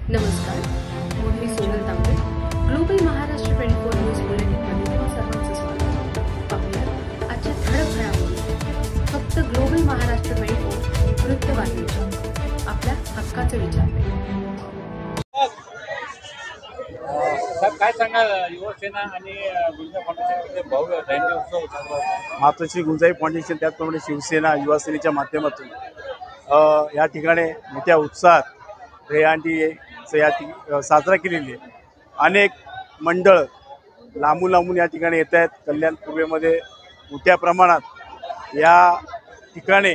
नमस्कार, मी सोनल तांबे. Global Maharashtra 24 news बुलेटिनमध्ये तुम्हा सर्वांचं स्वागत. पाहूया आजच्या ठळक घडामोडी. फक्त ग्लोबल महाराष्ट्र 24 वृत्तवाहिनीच्या आपल्या हक्काचे विचार. काय सांगाल युवसेना आणि गुंजा फाउंडेशनमध्ये भव्य जयंती उत्सव साजरा होता. मातोश्री गुंजाई फाउंडेशन त्याचप्रमाणे शिवसेना युवासेनेच्या माध्यमातून या ठिकाणी मोठ्या उत्साहात दहीहंडी साजरा केलेली आहे. अनेक मंडळ लांबून या ठिकाणी येत आहेत. कल्याण पूर्वेमध्ये मोठ्या प्रमाणात या ठिकाणी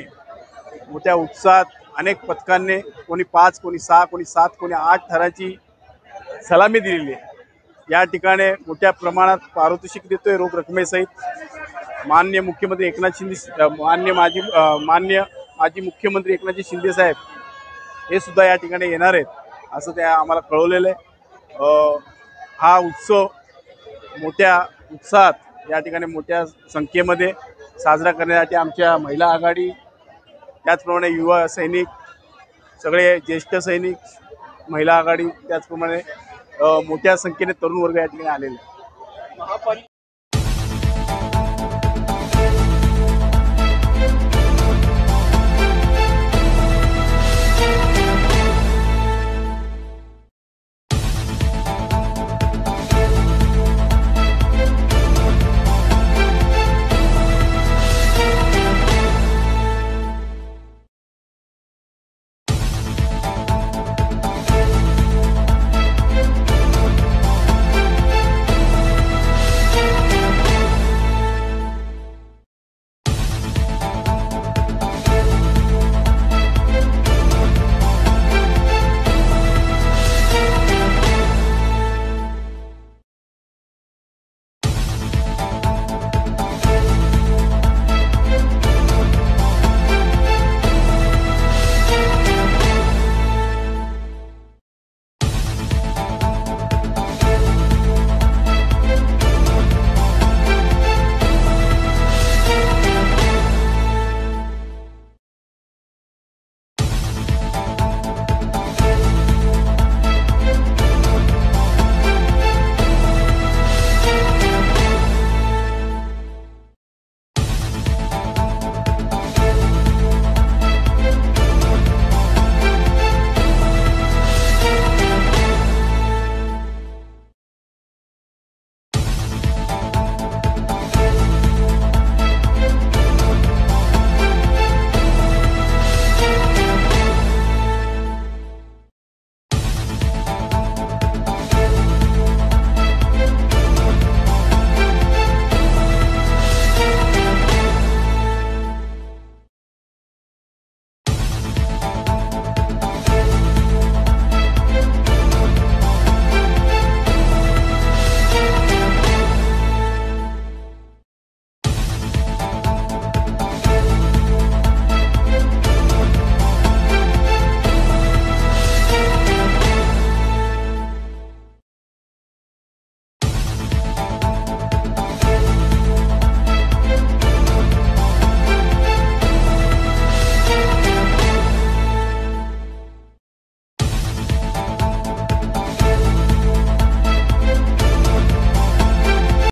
मोठ्या उत्साहात अनेक पथकांनी कोणी 5, कोणी 6, कोणी 7, कोणी 8 थराची सलामी दिलेली आहे. या ठिकाणी मोठ्या प्रमाणात पारितोषिक देतोय रोख रकमेसहित. माननीय मुख्यमंत्री एकनाथ शिंदे, माननीय माजी मुख्यमंत्री एकनाथजी शिंदे साहेब हे सुद्धा या ठिकाणी येणार आहेत असं ते आम्हाला कळवलेलं आहे. हा उत्सव मोठ्या उत्साहात या ठिकाणी मोठ्या संख्येमध्ये साजरा करण्यासाठी आमच्या महिला आघाडी, त्याचप्रमाणे युवा सैनिक, सगळे ज्येष्ठ सैनिक, महिला आघाडी, त्याचप्रमाणे मोठ्या संख्येने तरुण वर्ग या ठिकाणी आलेले आहे.